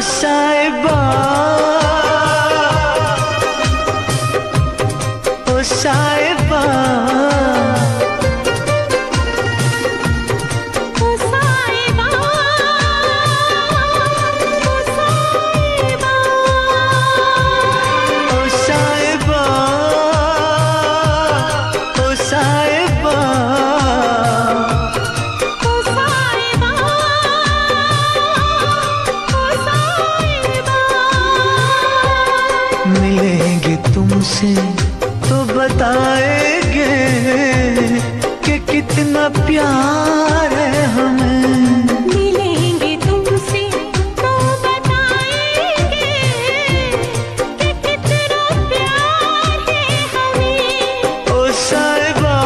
साहिबा ओ साहिबा ओ साहिबा ओ साहिबा ओ साहिबा ओ साहिबा मिलेंगे तुमसे तो बताएंगे कि कितना प्यार है हमें। मिलेंगे तुमसे तो बताएंगे कि कितना प्यार है हमें। ओ साहिबा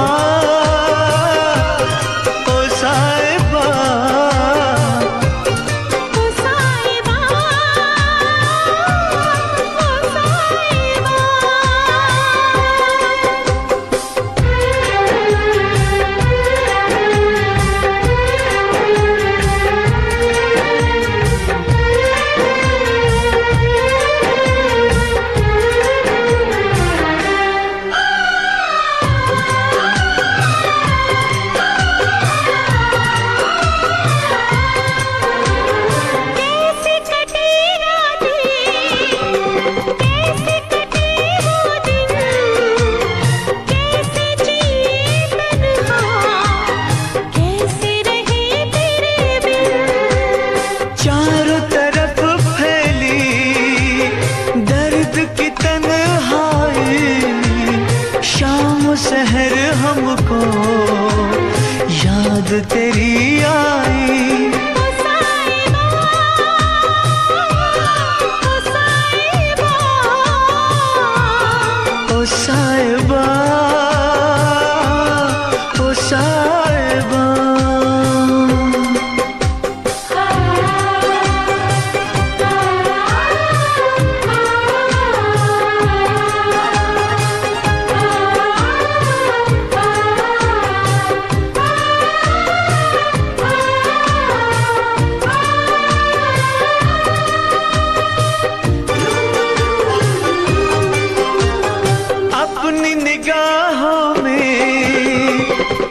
ओ साहिबा ओ साहिबा कैसे कटे रातें, कैसे कटे वो दिन, कैसे जिए तन्हा, कैसे रहे तेरे बिन। चारों तरफ फैली दर्द की तन्हाई, शाम सहर हमको याद तेरी आई। ओ साहिबा ओ साहिबा ओ साहिबा ओ साहिबा अपनी निगाहों में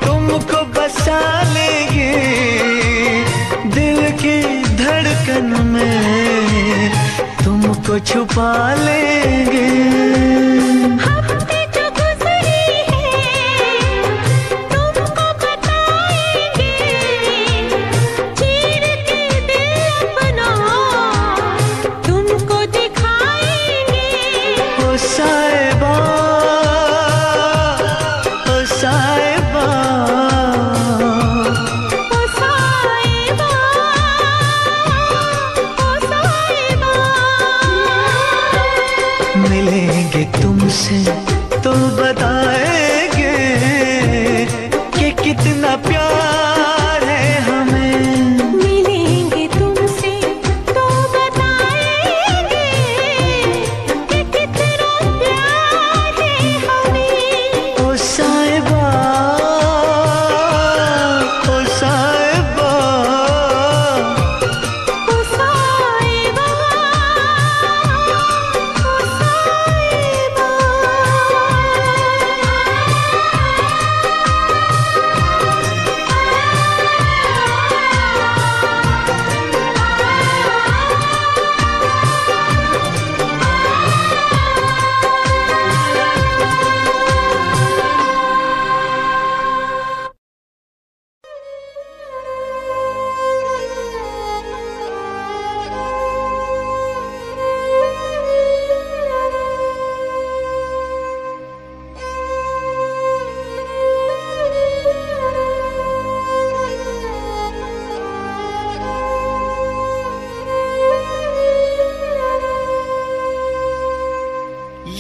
तुमको बसा लेंगे, दिल की धड़कन में तुमको छुपा लेंगे। हफ्ते जो गुजरे हैं तुमको बताएंगे, चीर के दिल अपना तुमको दिखाएंगे। ओ साहिबा ओ साहिबा ओ साहिबा ओ साहिबा मिलेंगे तुमसे तो बताएंगे कि कितना प्यार है हमें। मिलेंगे तुमसे तो बताएंगे कि कितना प्यार है हमें। ओ साहिबा ओ साहिबा ओ साहिबा ओ साहिबा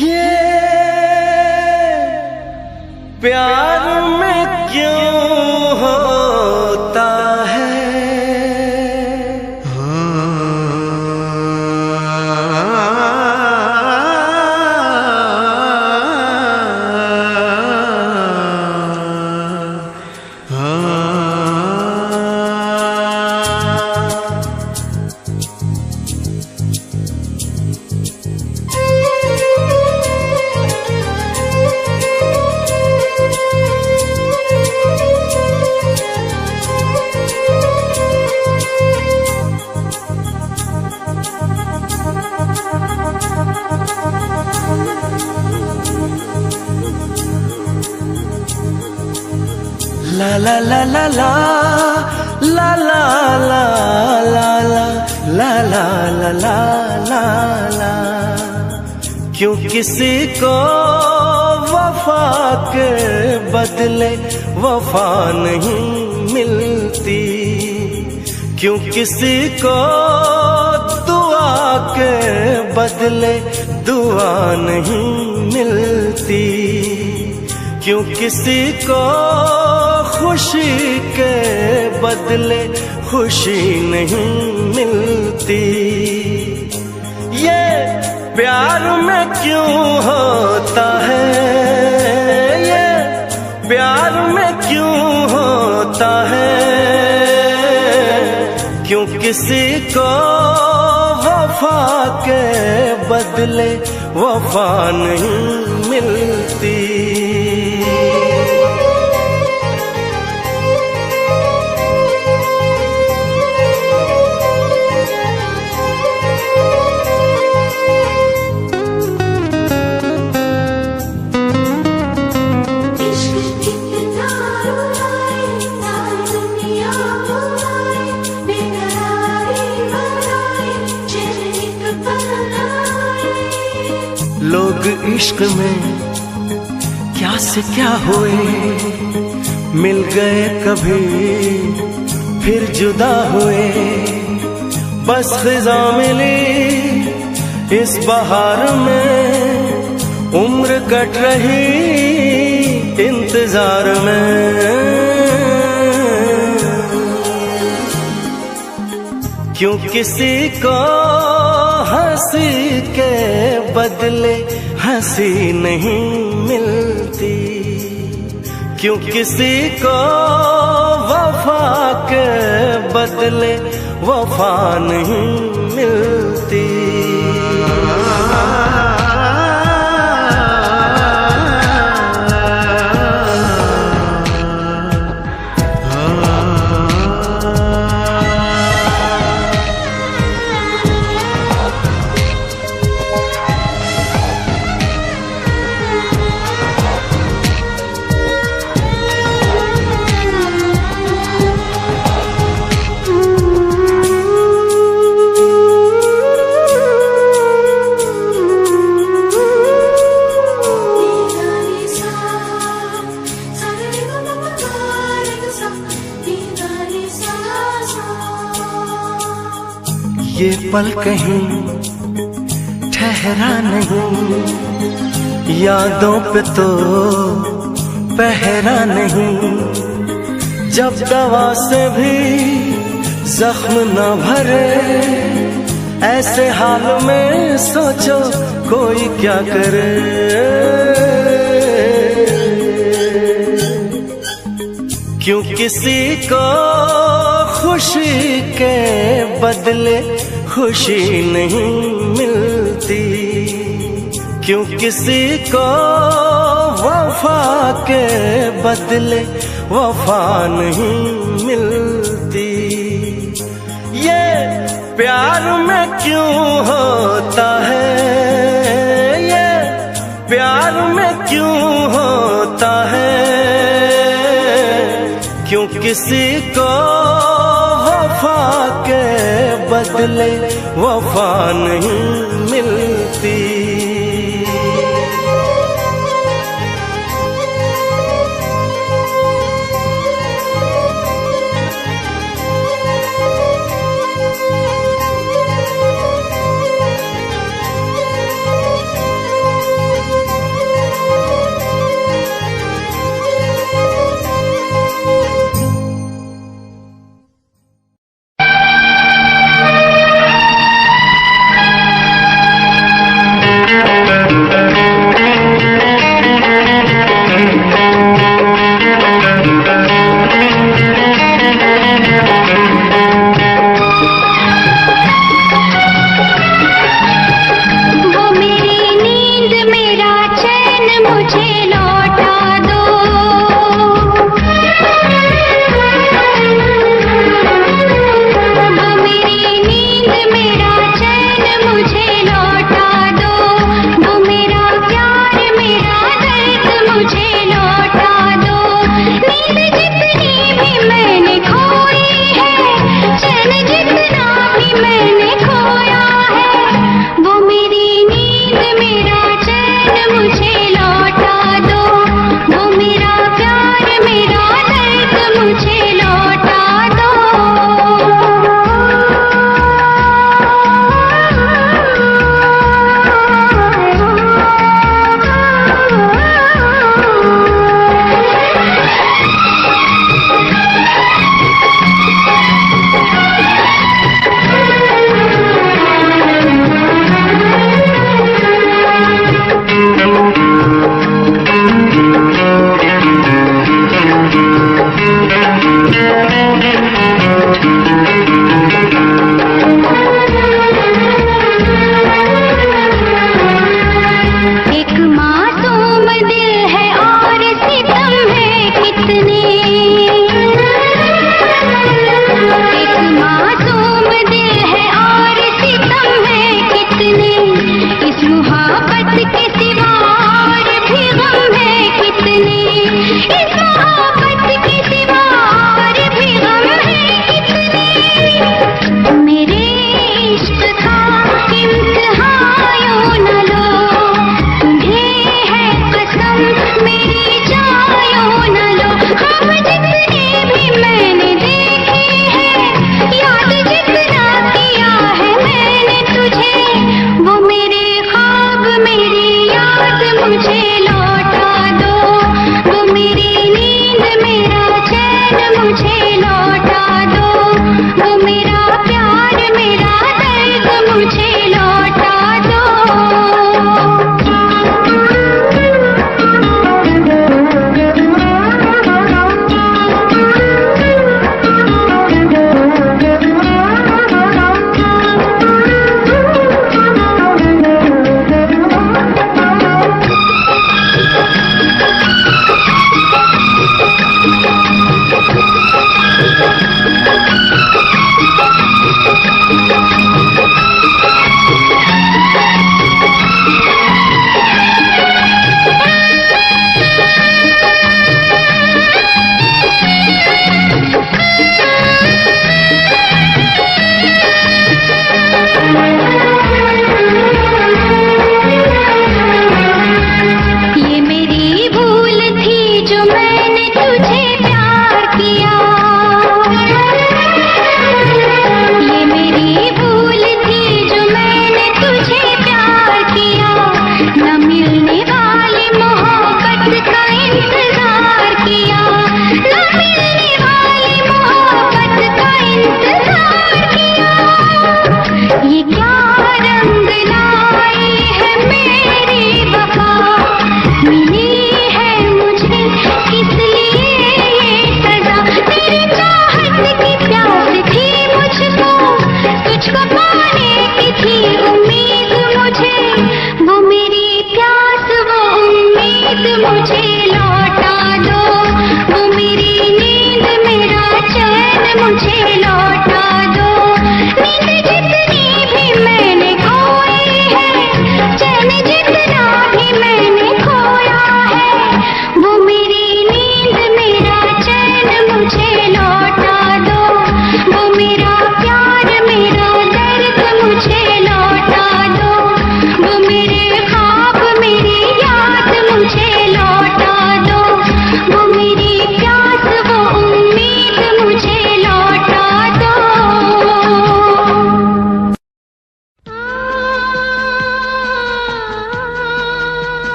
ये प्यार में क्यों होता है ला ला ला ला ला ला ला ला ला ला ला ला ला ला ला। क्यों किसी को वफा के बदले वफा नहीं मिलती, क्यों किसी को दुआ के बदले दुआ नहीं मिलती, क्यों किसी को खुशी के बदले खुशी नहीं मिलती। ये प्यार में क्यों होता है, ये प्यार में क्यों होता है, क्यों किसी को वफा के बदले वफा नहीं मिलती। लोग इश्क में क्या से क्या हुए, मिल गए कभी फिर जुदा हुए। बस खिज़ा मिली इस बहार में, उम्र कट रही इंतजार में। क्यों किसी को हंसी के बदले हंसी नहीं मिलती, क्यों किसी को वफा के बदले वफा नहीं मिलती। ये पल कहीं ठहरा नहीं, यादों पे तो पहरा नहीं। जब दवा से भी जख्म न भरे, ऐसे हाल में सोचो कोई क्या करे। क्यों किसी को खुशी के बदले खुशी नहीं मिलती, क्यों किसी को वफा के बदले वफा नहीं मिलती। ये प्यार में क्यों होता है, ये प्यार में क्यों होता है, क्यों किसी को वफा के बदले वफा नहीं मिलती।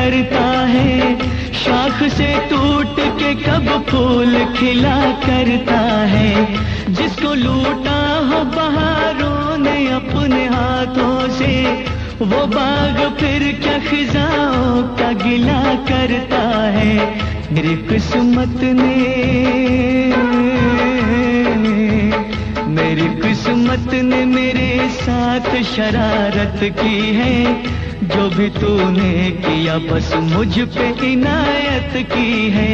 करता है, शाख से टूट के कब फूल खिला करता है। जिसको लूटा हो बहारों ने अपने हाथों से, वो बाग फिर क्या खिजाओं का गिला करता है। मेरी किस्मत ने मेरे साथ शरारत की है। जो भी तूने किया बस मुझ पे इनायत की है।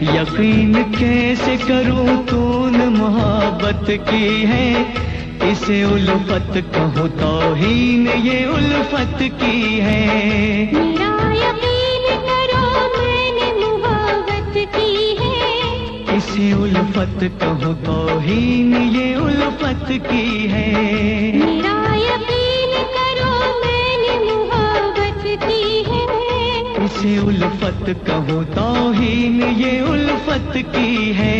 यकीन कैसे करूं तूने मोहब्बत की है। इसे उल्फत कहो तौहीन ये उल्फत की है। मेरा यकीन करो मैंने मोहब्बत की है। इसे उल्फत कहो तौहीन ये उल्फत की है। मेरा यकीन करो मैंने मोहब्बत की है। इसे उल्फत कहो तौहीन ये उल्फत की है।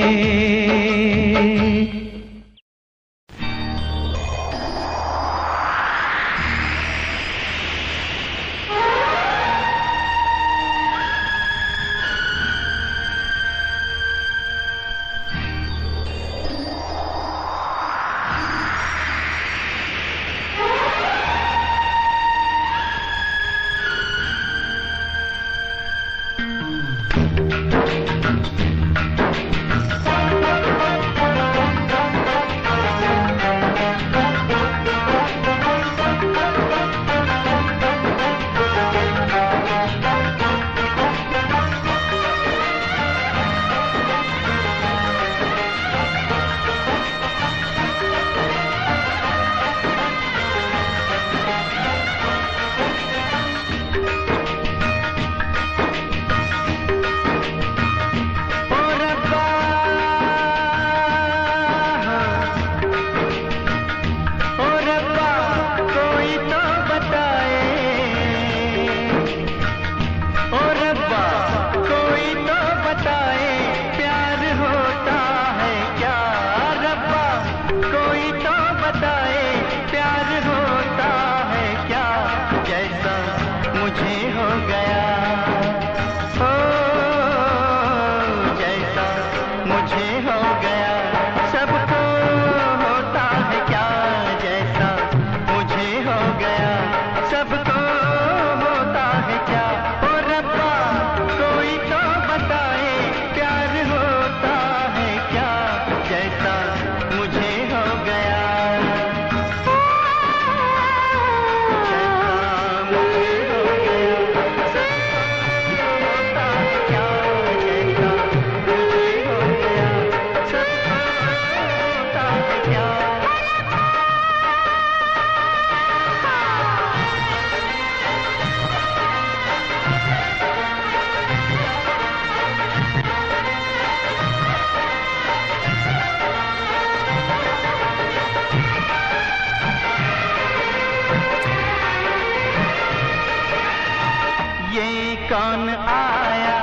कौन आया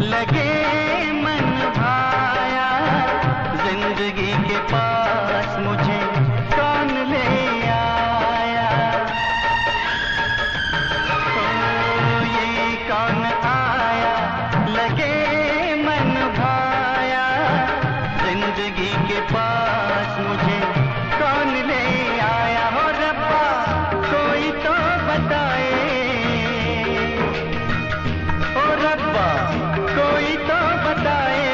लगे मन भाया, जिंदगी के पास मुझे कौन ले आया। ओ ये कौन आया लगे मन भाया, जिंदगी के पास मुझे कौन ले आया। हो रब्बा कोई तो बताए, कोई तो बताए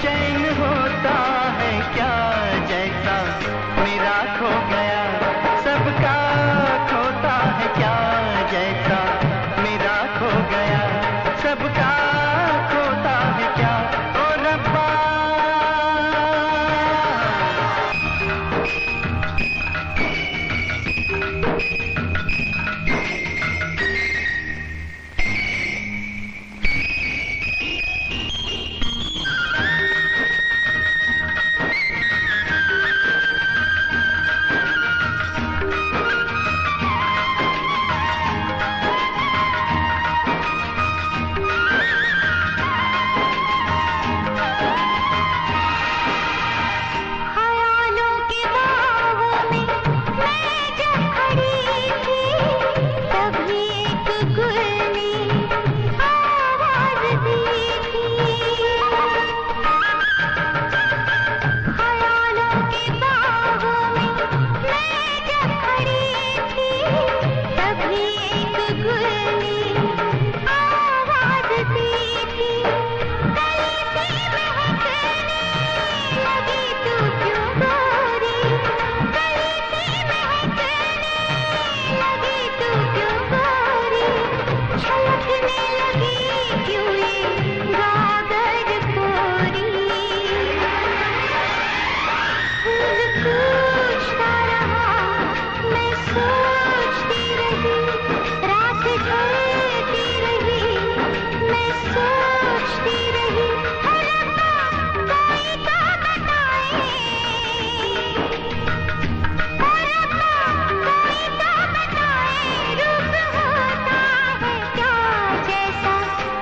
चैन होता है क्या, जैसा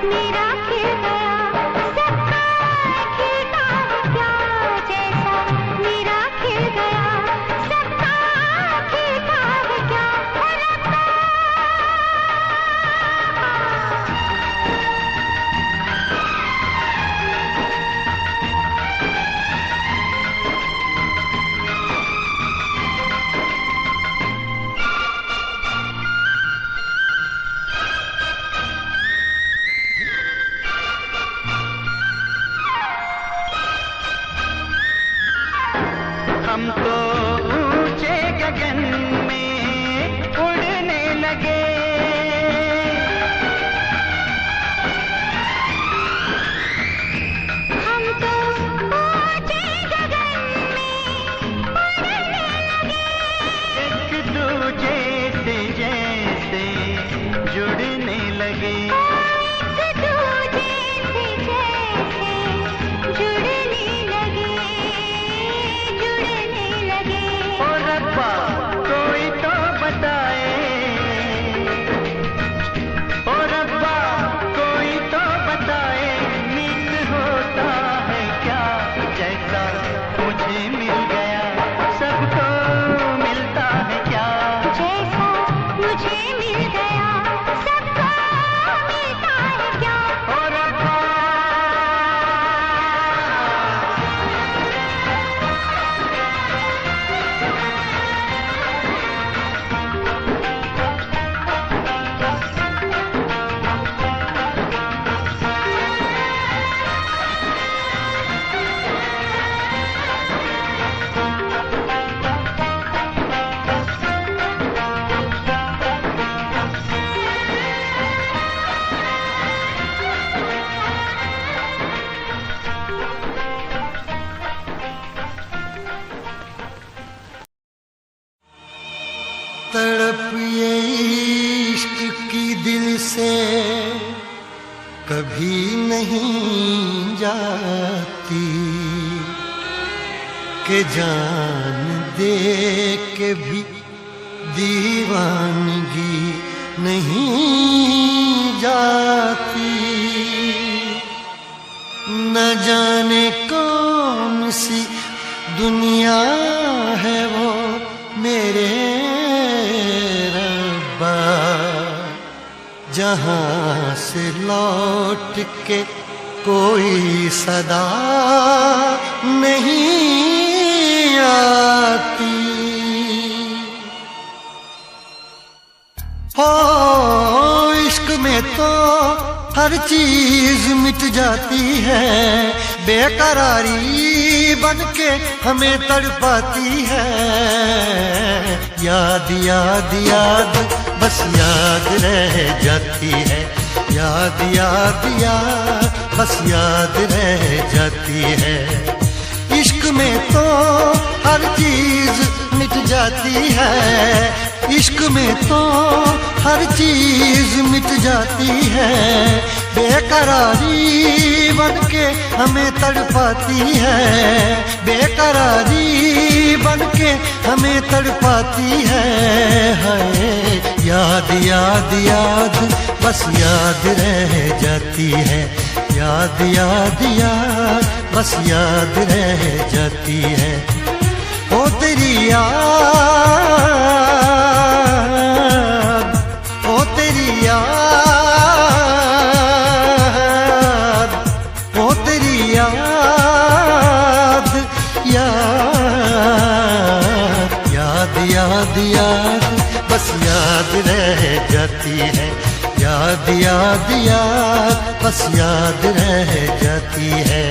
मेरा खिल गया सबका खिलता है क्या, जैसा मेरा खिल गया सबका खिलता है क्या। हम तो ऊंचे गगन में उड़ने लगे, हम तो ऊंचे गगन में उड़ने लगे, एक दूजे से जैसे जुड़ने लगे, एक दूजे से जैसे जुड़ने लगे, जुड़ने लगे। ओ रब्बा कोई तो बताए, ओ रब्बा कोई तो बताए, मीत होता है क्या, जैसा मुझे मिल गया सबको मिलता है क्या, जैसा मुझे मिल गया सबको मिलता है क्या। ओ रब्बा। तड़प ये इश्क की दिल से कभी नहीं जाती, कि जान दे के भी दीवानगी नहीं जाती। न जाने कौन सी दुनिया है वो मेरे रब्बा, जहाँ से लौट के कोई सदा नहीं आती। हो इश्क में तो हर चीज मिट जाती है, बेकरारी बनके हमें तड़पाती है। याद याद याद बस याद रह जाती है, याद याद याद बस याद रह जाती है। इश्क में तो हर चीज मिट जाती है, इश्क में तो हर चीज मिट जाती है। बेकरारी बनके हमें तड़पाती है, बेकरारी बनके हमें तड़पाती है। हाय याद याद याद बस याद रह जाती है, याद याद याद बस याद रह जाती है। ओ तेरी याद, ओ तेरी याद, ओ तेरी याद, याद याद याद याद बस याद रह जाती है, याद याद याद बस याद रह जाती है।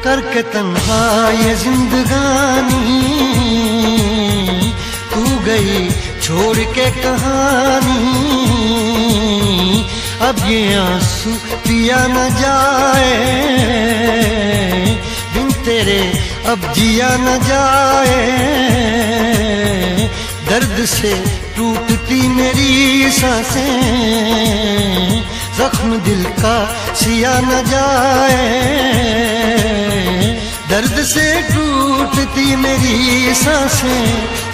करके तन्हा ये जिंदगानी, तू गई छोड़ के कहानी। अब ये आंसू पिया न जाए, बिन तेरे अब जिया न जाए। दर्द से टूटती मेरी सांसें, जख्म दिल का सिया न जाए। दर्द से टूटती मेरी सांसें,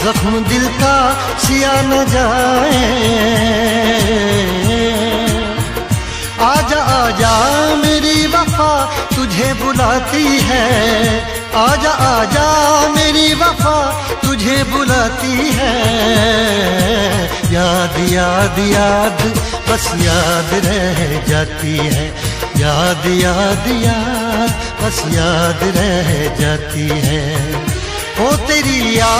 जख्म दिल का सिया न जाए। आजा आजा मेरी वफा तुझे बुलाती है, आजा आजा मेरी वफा तुझे बुलाती है। याद याद याद बस याद रह जाती है, याद याद याद बस याद रह जाती है। ओ तेरी याद,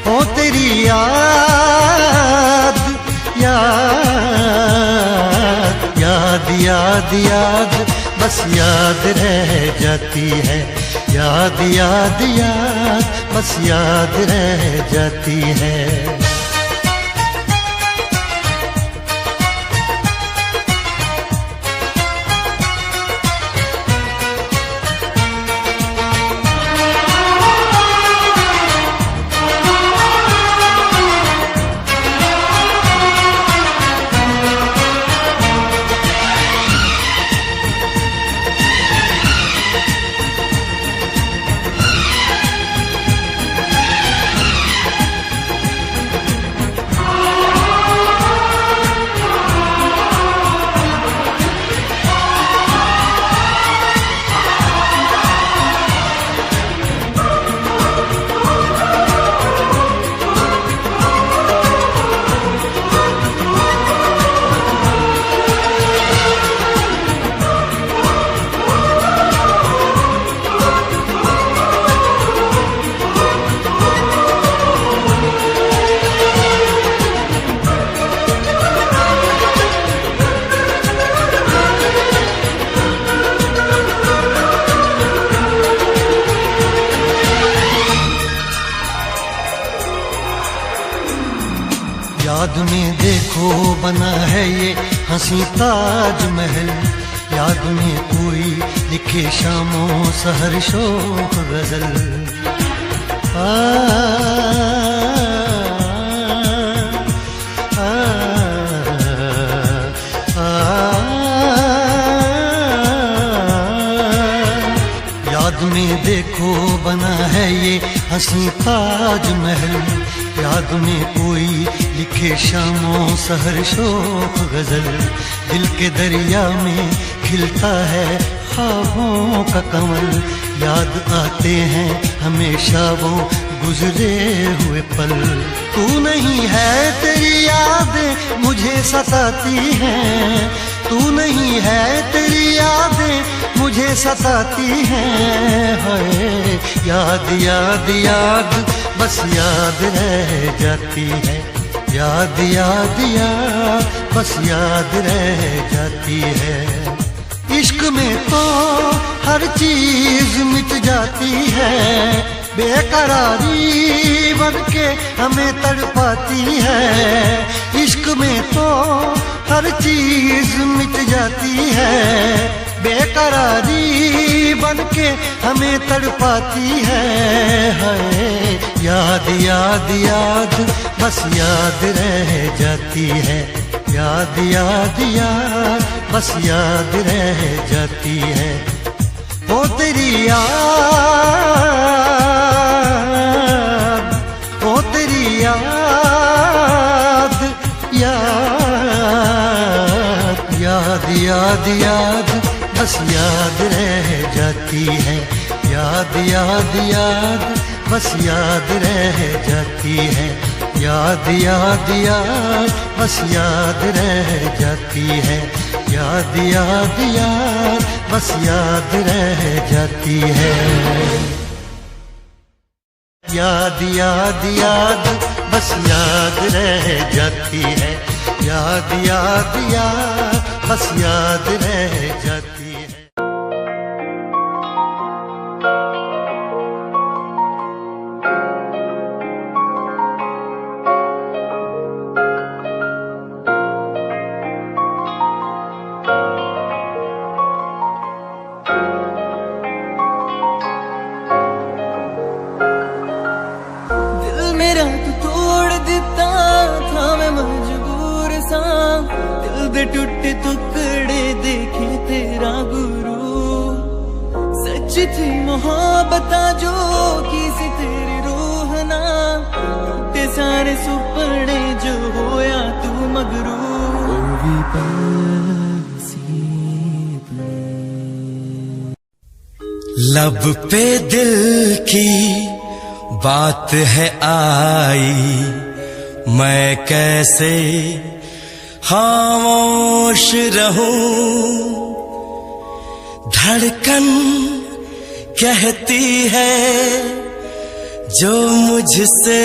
ओ तेरी याद, याद याद याद याद बस याद रह जाती है, याद याद याद बस याद रह जाती है। याद में देखो बना है ये हंसी ताजमहल, याद में कोई लिखे शामों सहर शोक गजल। आ, आ, आ, याद में देखो बना है ये हंसी ताजमहल, याद में कोई लिखे शामों सहर शोक गजल। दिल के दरिया में खिलता है ख्वाबों का कमल, याद आते हैं हमेशा वो गुजरे हुए पल। तू नहीं है तेरी यादें मुझे सताती हैं, तू नहीं है तेरी यादें मुझे सताती हैं। हाय याद याद याद बस याद रह जाती है, याद याद याद बस याद रह जाती है। इश्क में तो हर चीज मिट जाती है, बेकरारी बनके हमें तड़पाती है। इश्क में तो हर चीज मिट जाती है, बेकरारी बनके हमें तड़पाती है। हाय याद याद याद बस याद रह जाती है, याद याद याद बस याद रह जाती है। ओ तेरी याद, ओ तेरी याद, याद याद याद याद बस याद रह जाती है, याद याद याद बस याद रह जाती है। याद याद याद बस याद रह जाती है, याद याद याद बस याद रह जाती है। याद याद याद बस याद रह जाती है, याद याद याद बस याद रह जाती है। टूटे टुकड़े देखे तेरा गुरु, सच थी मोहब्बत जो किसी तेरी रूह ना, टूटे सारे सुपने जो होया तू मगरू। लब पे दिल की बात है आई, मैं कैसे खामोश रहूं, धड़कन कहती है जो मुझसे,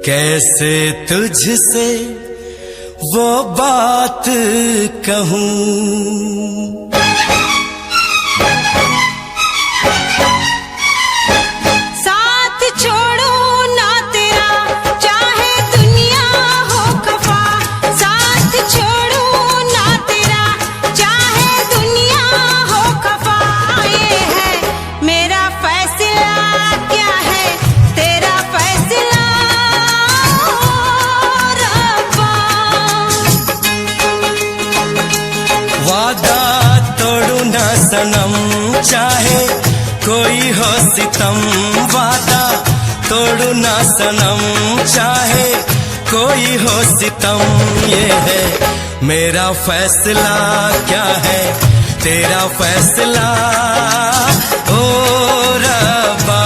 कैसे तुझसे वो बात कहूं। सनम चाहे कोई हो सितम, वादा तोड़ू ना सनम चाहे कोई हो सितम। ये है मेरा फैसला, क्या है तेरा फैसला ओ रब्बा।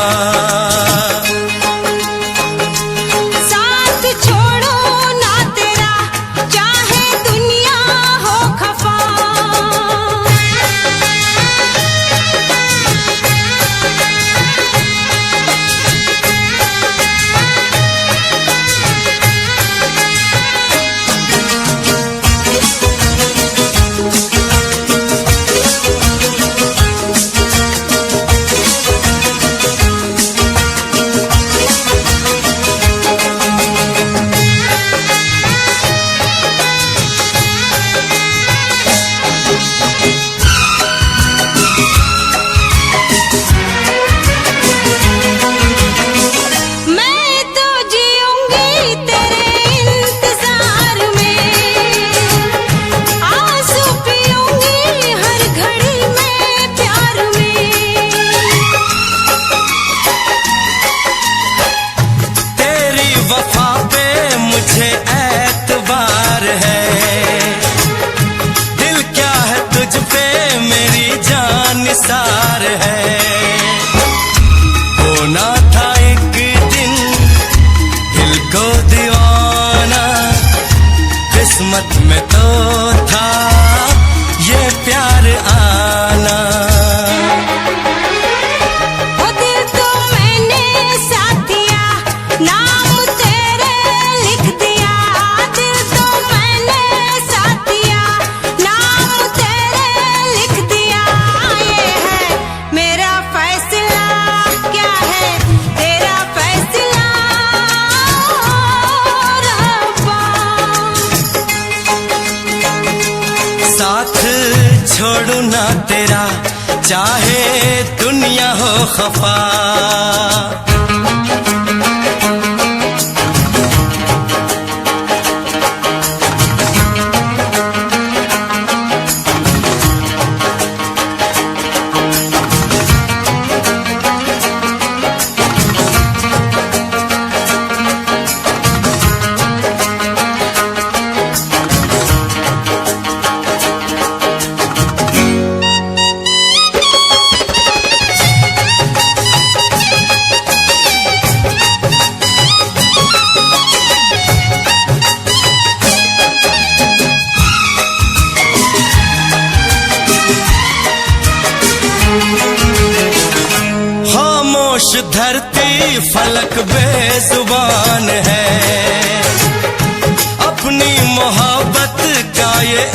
सार है होना था एक दिन दिल को दीवाना, किस्मत में तो था ये प्यार आना। वो दिल तो मैंने साथ दिया, नाम तेरे लिख दिया। दिल तो मैंने साथ दिया, नाम तेरे लिख दिया। ये है मेरा फैसला, क्या है तेरा फैसला रब्बा। साथ छोड़ू ना तेरा चाहे दुनिया हो खफा।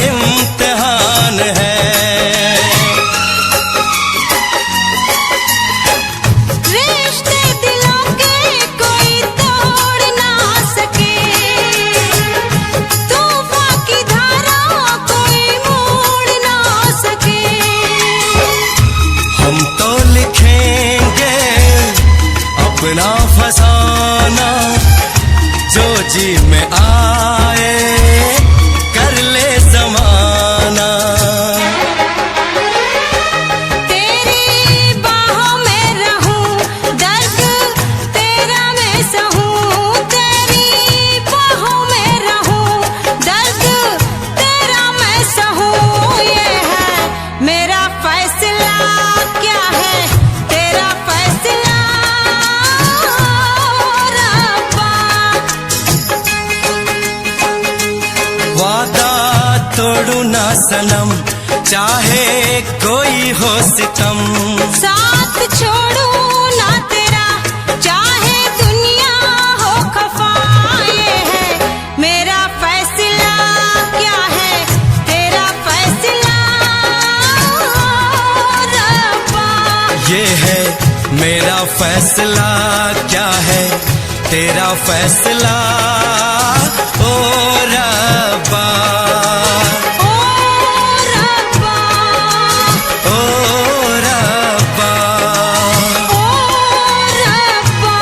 इम्तिहान है। रिश्ते दिलों के कोई तोड़ ना सके, तूफान की धारा कोई मोड़ ना सके। हम तो लिखेंगे अपना फसाना, जो जी में आए कर ले ज़माना। तेरी बाहों में रहूं, दर्द तेरा मैं सहूं। तेरी बाहों में रहूं, दर्द तेरा मैं सहूं। ये है मेरा फैसला, क्या है तेरा फैसला रब्बा। वादा तोड़ू ना सनम, चाहे कोई हो सितम। साथ छोड़ू ना तेरा, चाहे दुनिया हो खफा। ये है मेरा फैसला, क्या है तेरा फैसला रब्बा। ये है मेरा फैसला, क्या है तेरा फैसला ओ रब्बा। ओ रब्बा, ओ रब्बा, ओ रब्बा।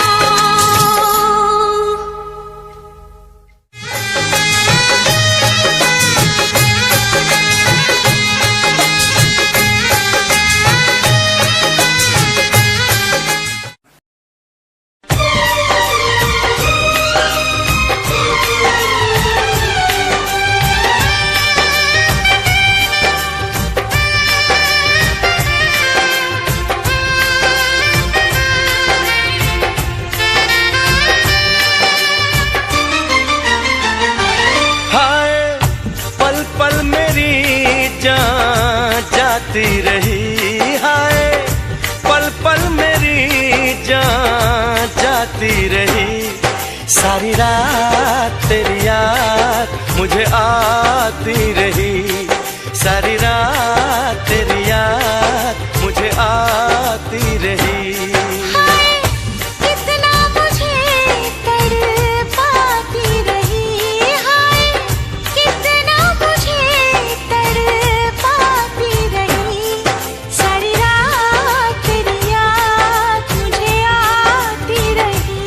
हाय पल पल मेरी जान जाती रही, हाय पल पल मेरी जान जाती रही। सारी रात तेरी याद मुझे आती रही, सारी रात तेरी याद मुझे आती रही। हाय कितना मुझे तड़पाती रही, हाय कितना मुझे तड़पाती रही। सारी रात तेरी याद मुझे आती रही,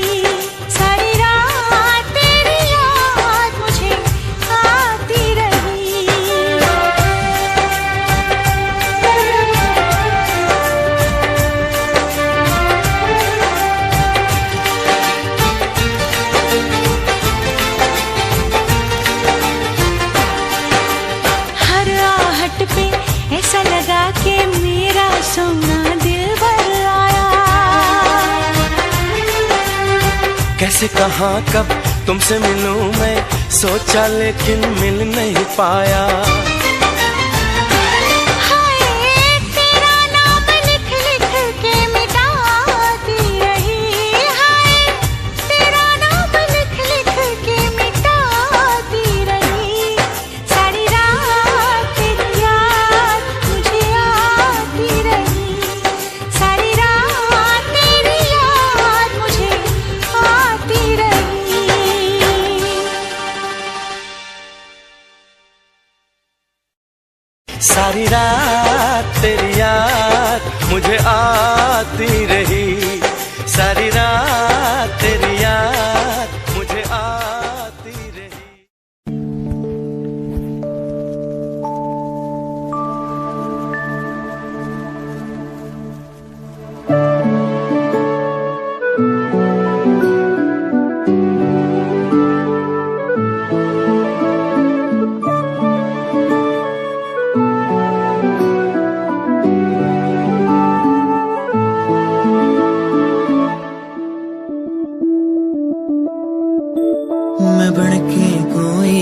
सारी रात तेरी याद मुझे आती रही। हर आहट पे ऐसा लगा कि मेरा सोना दिल भर आया। कैसे कहाँ कब तुमसे मिलूं मैं, सोचा लेकिन मिल नहीं पाया। हाय तेरा नाम लिख लिख के मिटाती रही, हाय तेरा नाम लिख लिख के मिटाती रही। सारी रात तेरी याद मुझे आती रही, सारी रात तेरी याद मुझे आती रही। सारी रात तेरी याद मुझे आती रही, सारी रात तेरी याद मुझे आती रही। मैं बनके कोई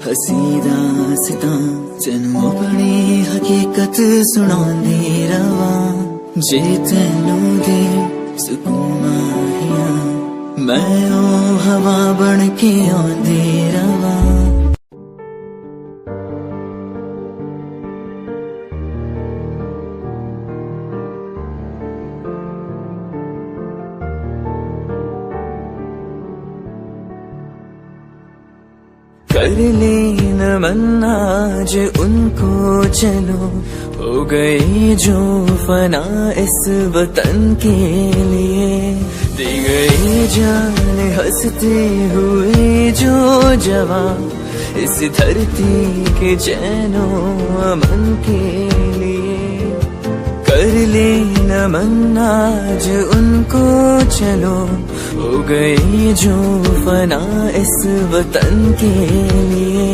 हसी दास्तां तेनू अपनी हकीकत सुनांदी रवां। जे तेनू दे सुकून आहिया मैं ओ हवा बनके आंदी रवां। कर ले नमन आज उनको चलो, हो गई जो फना इस वतन के लिए, दी गई जान हंसते हुए जो जवान इस धरती के चैनो अमन के लिए। कर ले नमन आज उनको चलो, हो गई जो फना इस वतन के लिए।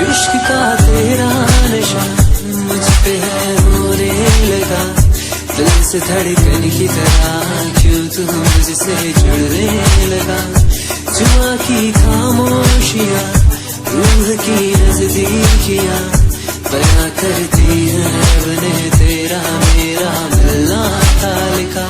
इश्क का तेरा नशा मुझ पे है होने लगा, दिल से धड़कन की तरह क्यों तू मुझसे जुड़ने लगा। जुआ की खामोशियाँ रूह की नजदीकियाँ बयां करती है रब ने तेरा मेरा मिलना था लिखा।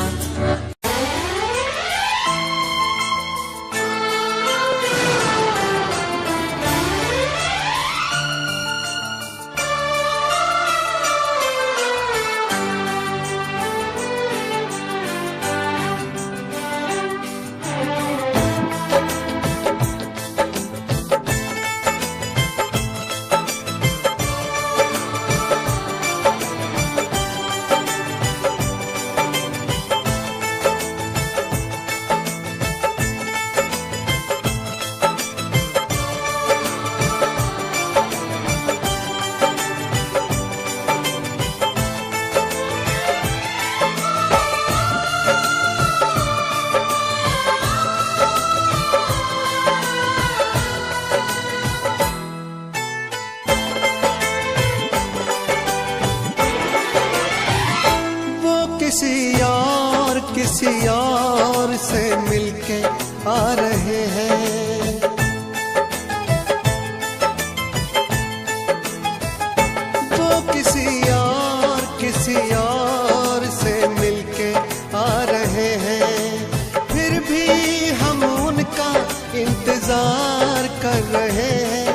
किसी और से मिलके आ रहे हैं, वो किसी और से मिलके आ रहे हैं। फिर भी हम उनका इंतजार कर रहे हैं।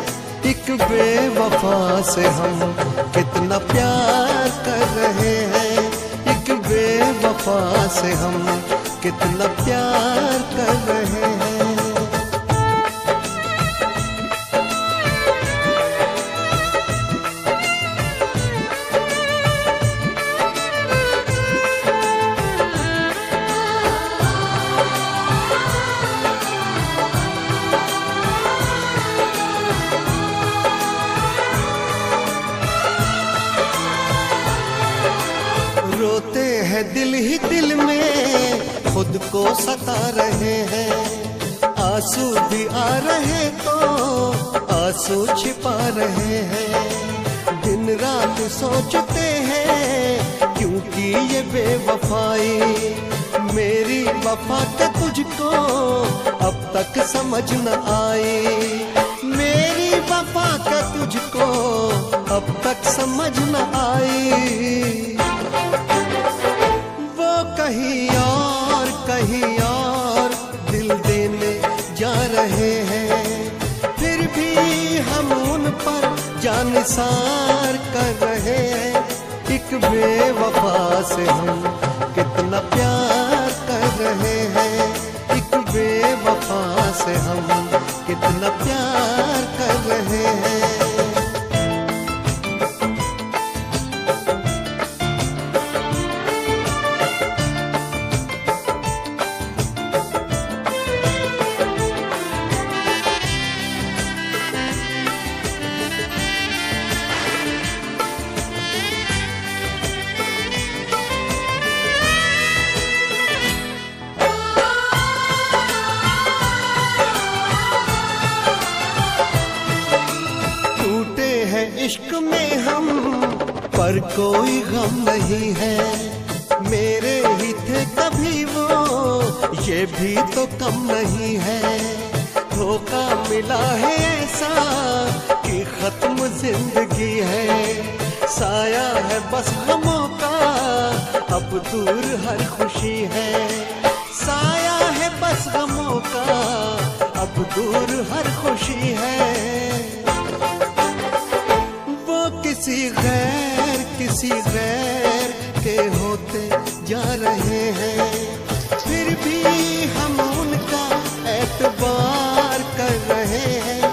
एक बेवफा से हम कितना प्यार कर रहे हैं, एक बेवफा से हम कितना प्यार कर रहे हैं। रोते हैं दिल ही दिल में, खुद को सता रहे हैं। आंसू भी आ रहे तो आंसू छिपा रहे हैं। दिन रात सोचते हैं क्योंकि ये बेवफाई, मेरी वफा का तुझको अब तक समझ न आई। मेरी वफा का तुझको अब तक समझ न आई। कहीं और दिल देने जा रहे हैं। फिर भी हम उन पर जानिसार कर रहे हैं। एक बेवफा से हम कितना प्यार कर रहे हैं। एक बेवफा से हम कितना प्यार कर रहे हैं। इश्क में हम पर कोई गम नहीं है। मेरे ही थे कभी वो, ये भी तो कम नहीं है। धोखा मिला है ऐसा कि खत्म जिंदगी है। साया है बस गमों का, अब दूर हर खुशी है। साया है बस गमों का, अब दूर हर खुशी है। वो किसी गैर के होते जा रहे हैं, फिर भी हम उनका एतबार कर रहे हैं।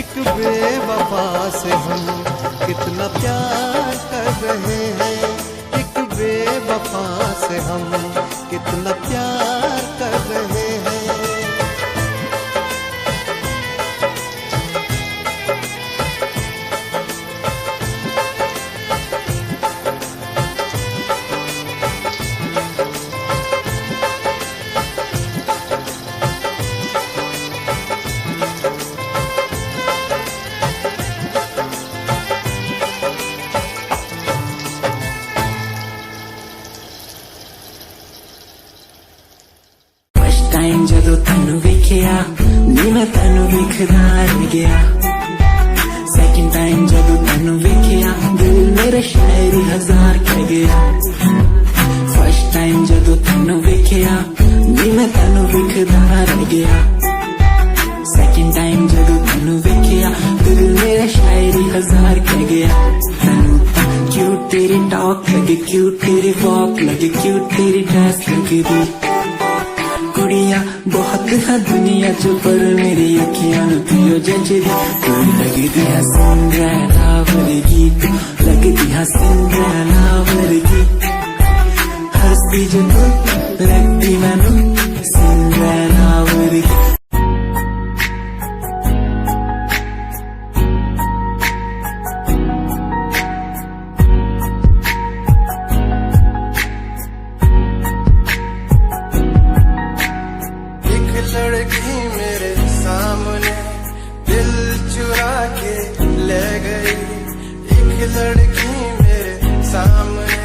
एक बेवफा से हम कितना प्यार कर रहे हैं, एक बेवफा से हम कितना प्यार कर रहे हैं। टाइम जदों तैनू वेखिया नी मैं तैनू वेखदा रह गया। सेकंड टाइम जदों तैनू वेखिया दिल मेरे शायरी हजार कह गया। फर्स्ट टाइम जदों तैनू वेखिया नी मैं तैनू वेखदा रह गया। सेकंड टाइम जदों तैनू वेखिया दिल मेरे शायरी हजार कह गया। तैनू क्यूट तेरी टॉक लगे, क्यूट तेरी वॉक लगे, क्यूट तेरी ड्रेस लगे दी। कुड़िया बहुत है दुनिया च पर मेरी अखियां पियो जचदी। तू लगदी है सिंड्रेला वर्गी, तू लगदी है सिंड्रेला वर्गी। हंसदी जो तू लगदी मैनू सिंड्रेला वर्गी। लड़की मेरे सामने दिल चुरा के ले गई। एक लड़की मेरे सामने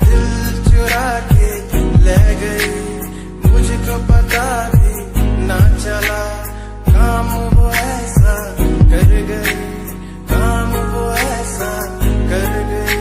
दिल चुरा के ले गई। मुझको पता भी ना चला काम वो ऐसा कर गई, काम वो ऐसा कर गई।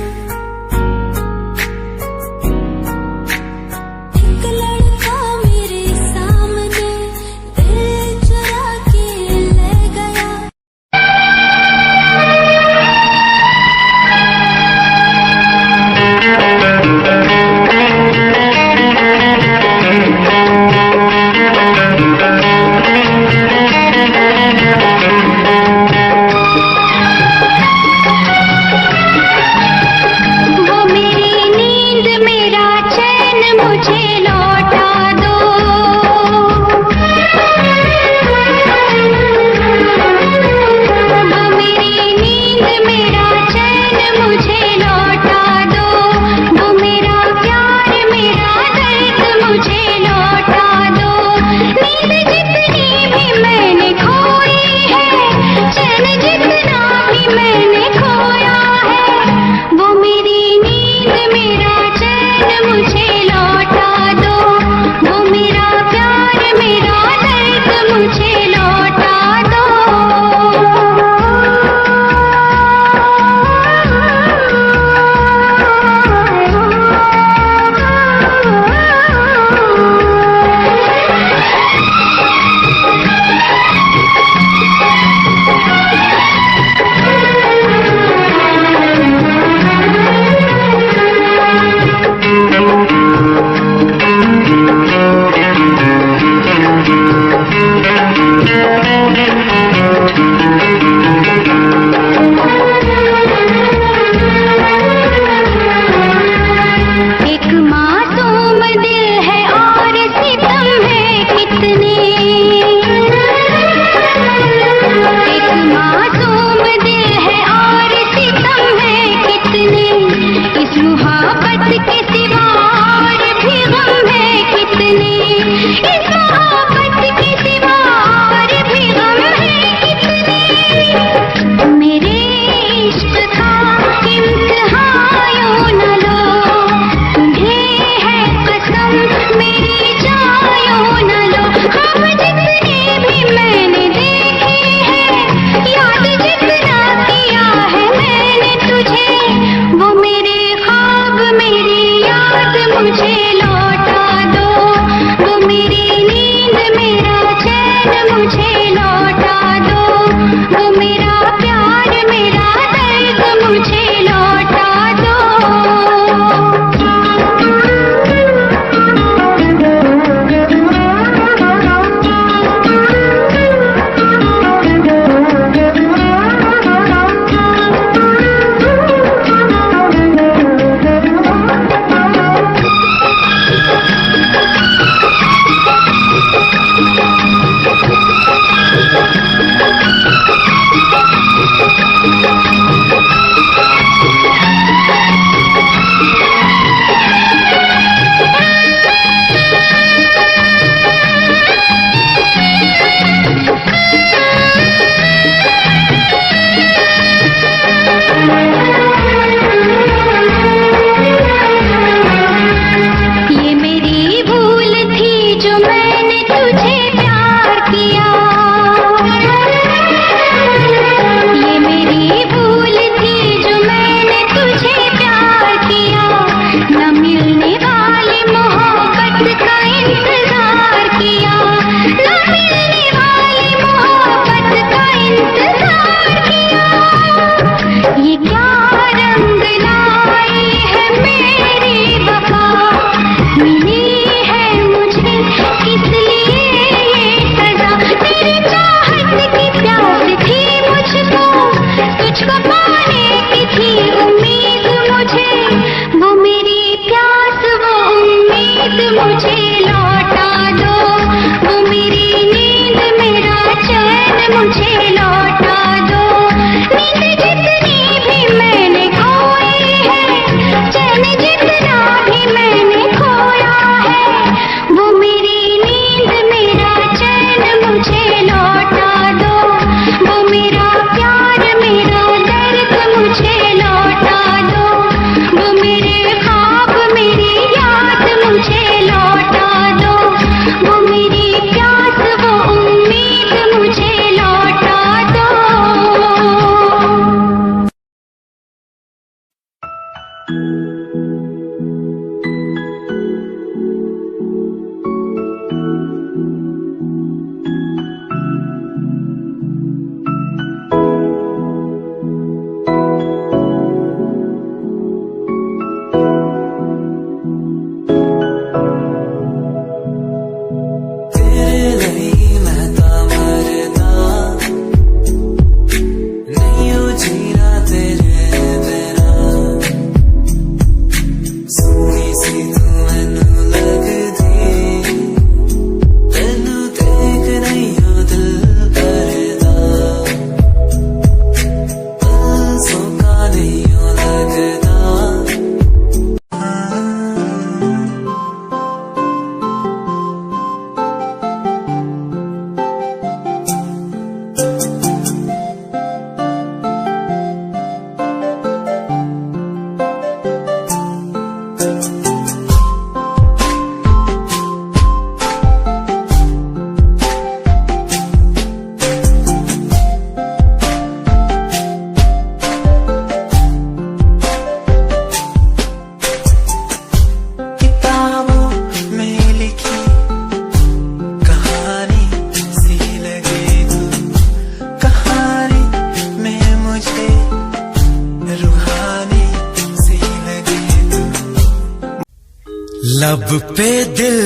लब पे दिल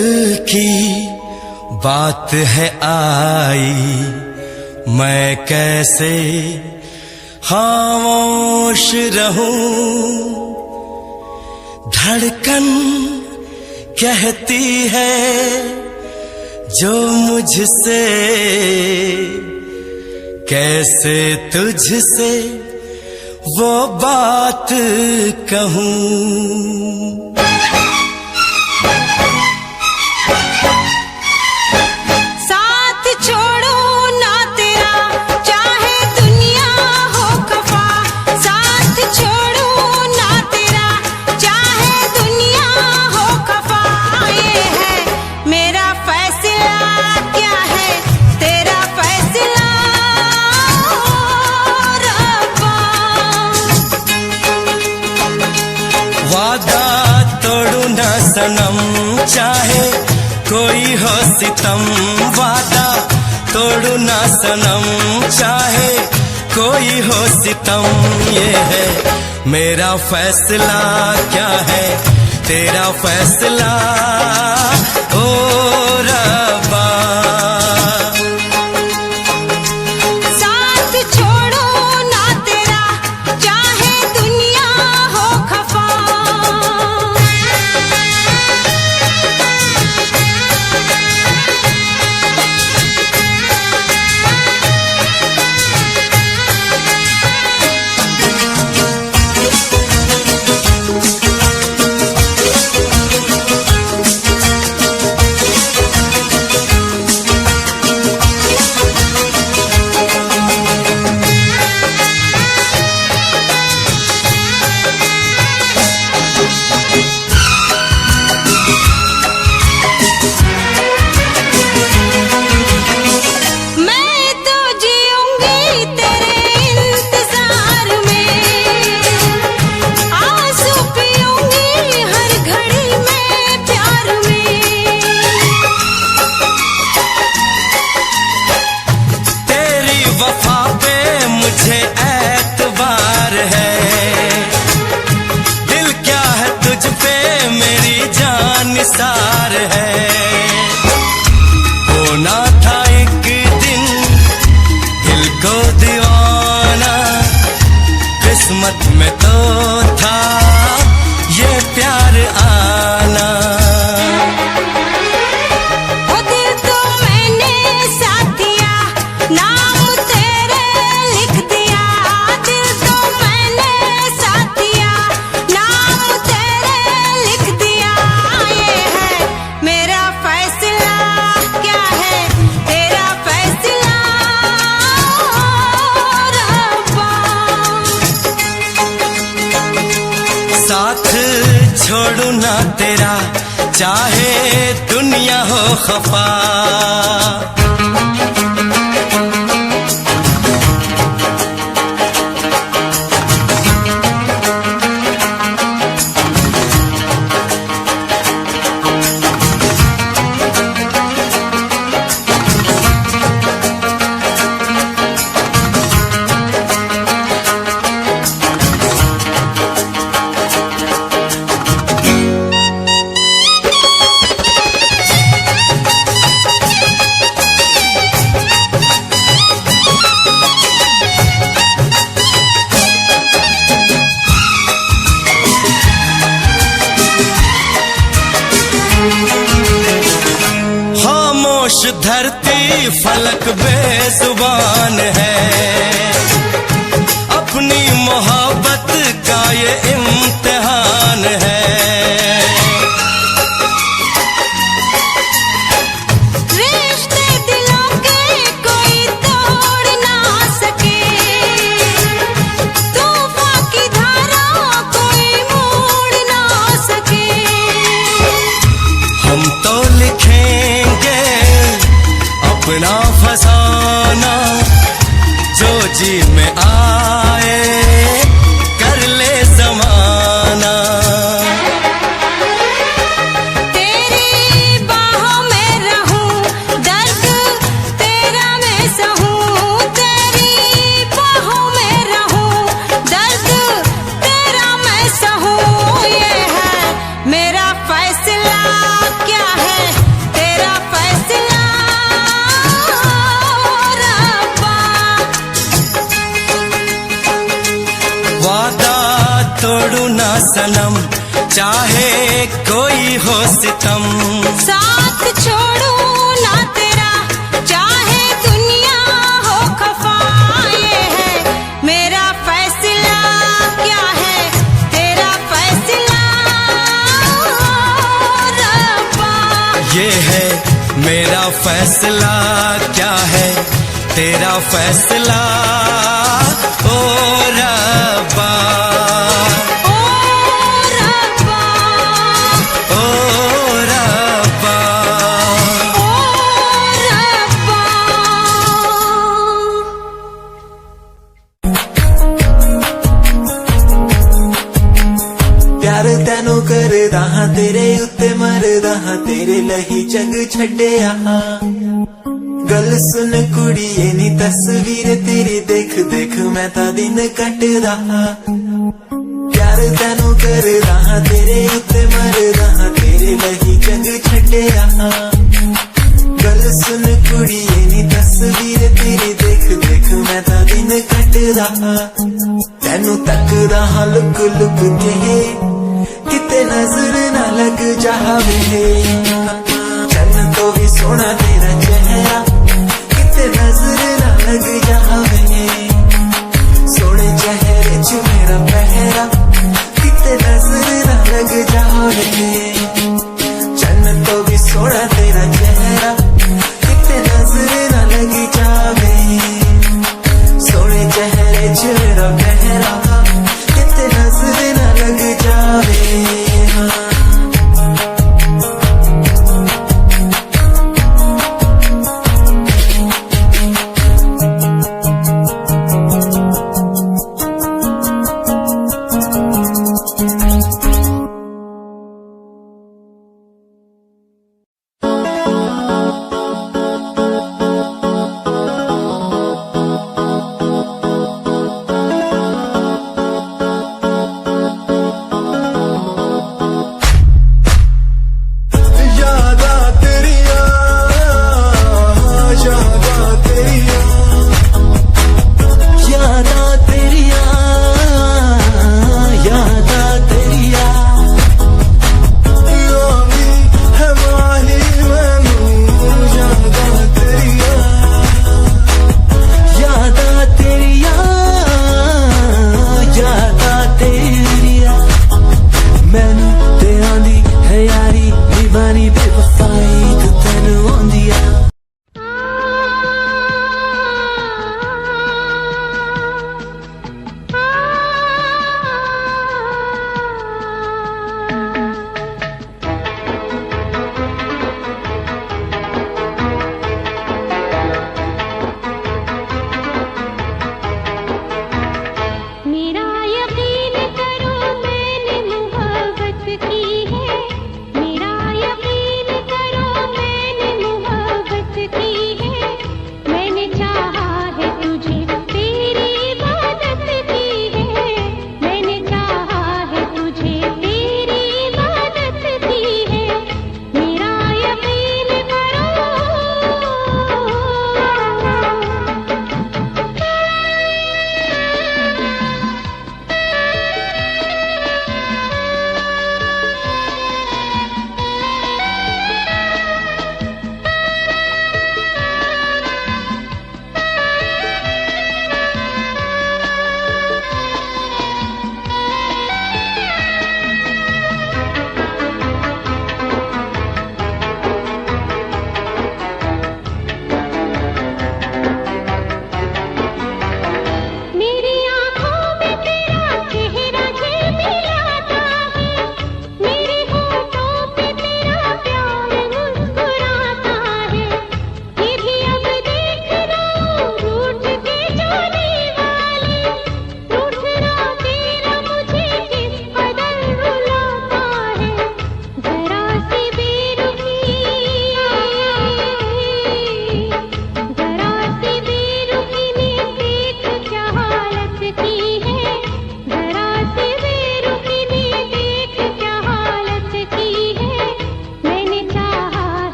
की बात है आई, मैं कैसे खामोश रहूं। धड़कन कहती है जो मुझसे, कैसे तुझसे वो बात कहूं। वादा तोड़ू ना सनम, चाहे कोई हो सितम। वादा तोड़ू ना सनम, चाहे कोई हो सितम। ये है मेरा फैसला, क्या है तेरा फैसला ओ रब्बा। सार है होना था एक दिन दिल को दीवाना, किस्मत में तो था ये प्यार आना। ओ दिल तो मैंने साथ दिया, नाम तेरे लिख दिया। दिल तो मैंने साथ दिया, नाम तेरे लिख दिया। ये है मेरा फैसला, क्या है तेरा फैसला रब्बा। साथ छोड़ू ना तेरा, चाहे दुनिया हो खफा। खामोश धरती फलक बेजुबान है, अपनी मोहब्बत का ये इम्तिहान है। रिश्ते दिलों के कोई तोड़ ना सके, तूफान की धारा कोई मोड़ ना सके। हम तो लिखेंगे अपना फसाना, जो जी में आए कर ले ज़माना। सनम, चाहे कोई हो सितम। साथ छोड़ू ना तेरा, चाहे दुनिया हो खफा। ये है मेरा फैसला, क्या है तेरा फैसला रब्बा। ये है मेरा फैसला, क्या है तेरा फैसला ओ रब्बा। ਤੈਨੂੰ ਕਰਦਾ ਹਾਂ, ਤੇਰੇ ਉੱਤੇ ਮਰਦਾ ਹਾਂ, ਤੇਰੇ ਲਈ ਜੰਗ ਛੱਡਿਆ। ਗੱਲ ਸੁਣ ਕੁੜੀਏ ਨੀ ਤਸਵੀਰ ਤੇਰੀ ਦੇਖ ਦੇਖ ਮੈਂ ਤਾਂ ਦਿਨ ਕੱਟਦਾ ਹਾਂ। ਪਿਆਰ ਤੈਨੂੰ ਕਰਦਾ ਹਾਂ, ਤੇਰੇ ਉੱਤੇ ਮਰਦਾ ਹਾਂ, ਤੇਰੇ ਲਈ ਜੰਗ ਛੱਡਿਆ। ਗੱਲ ਸੁਣ ਕੁੜੀਏ ਨੀ ਤਸਵੀਰ ਤੇਰੀ ਦੇਖ ਦੇਖ ਮੈਂ ਤਾਂ ਦਿਨ ਕੱਟਦਾ ਹਾਂ। ਤੈਨੂੰ ਤੱਕਦਾ ਹਾਂ ਲੁਕ ਲੁਕ ਕੇ, किते नजर ना लग जावे। चन्न तो भी सोना तेरा चेहरा, किते नजर ना लग जावे। सोने चेहरे च मेरा पहरा, किते नजर ना लग जावे। चन्न तो भी सोना तेरा चेहरा, किते नजर ना लग जावे। सोने चेहरे च मेरा पहरा, किते नजर ना लग जावे।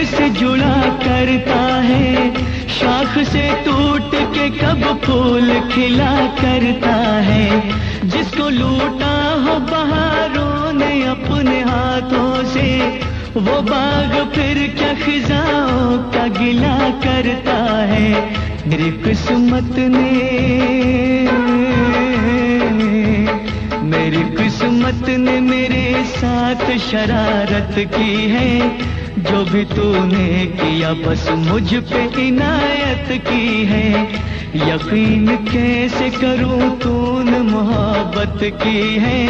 से जुड़ा करता है, शाख से टूट के कब फूल खिला करता है। जिसको लूटा हो बहारों ने अपने हाथों से, वो बाग फिर क्या खिजाओं का गिला करता है। मेरी किस्मत ने मेरे साथ शरारत की है। जो भी तूने किया बस मुझ पे इनायत की है। यकीन कैसे करूं तूने मोहब्बत की है।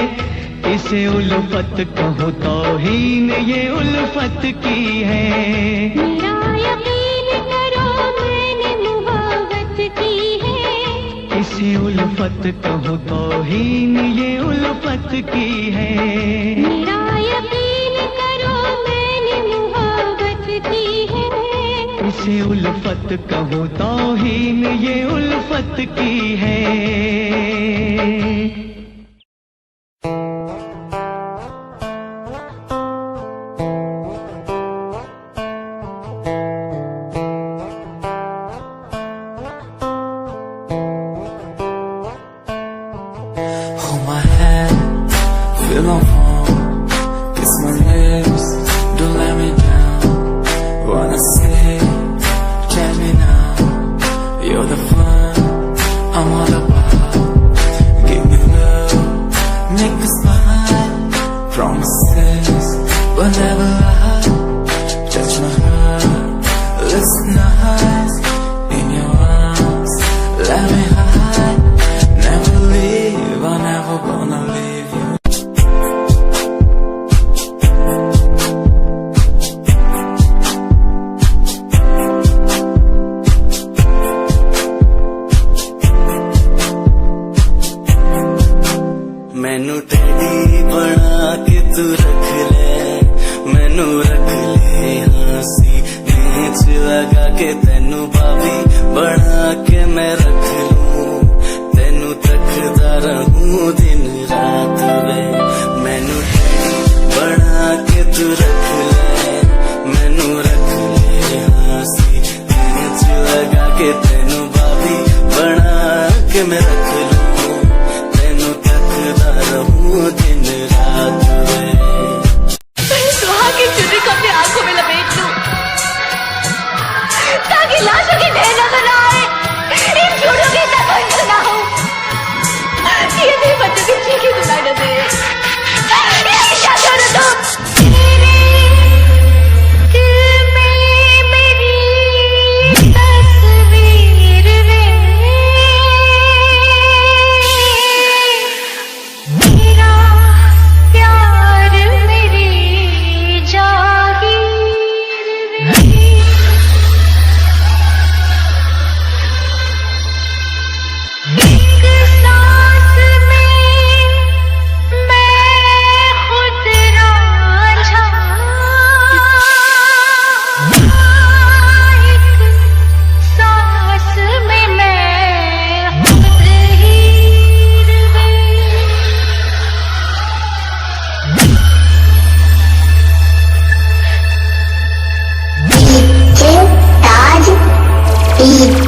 इसे उल्फत कहूं तौहीन ये उल्फत की है। मेरा यकीन करो मैंने मोहब्बत की है। इसे उल्फत कहूं तौहीन ये उल्फत की है। मेरा यकीन करो मैंने मोहब्बत की है। इसे उल्फत कहूं तौहीन ये उल्फत की है। Hold my hand, feel my palm, kiss my lips, don't let me down. Wanna say, tell me now, you're the fun I'm all about. Give me love, make me smile, promises will never lie. Touch my heart, listen nice, in your arms, let me hide. Never leave, I'm never gonna leave you. मैनू teddy बना के तू रख ले, मैनू रख ले हंसी नीच लगा के। तेनू भाभी बना के मैं रख लूं, तेनू तकदा रहूं दिन रात वे। मैनू टेडी बना के तू रख ले, मैनू रख ले हंसी नीच लगा के। तेनू भाभी बना के मैं रख लूं, तेनू तकदा रहूं दिन रात वे। सुहाग की चुनरी को अपनी आंखों में लपेट लूं, ताकि लाशों की ढेर नजर आए, इन झूठों की तकलीफ ना हो। ये भी बच्चों की चीखी सुनाई न दे। ये क्या करो तुम? तेरे दिल में मेरी तस्वीर में, मेरा प्यार मेरी जागीर में। एक सांस में मैं खुद रांझा, एक सांस में मैं खुद हीर में। डीजे ताज, डीजे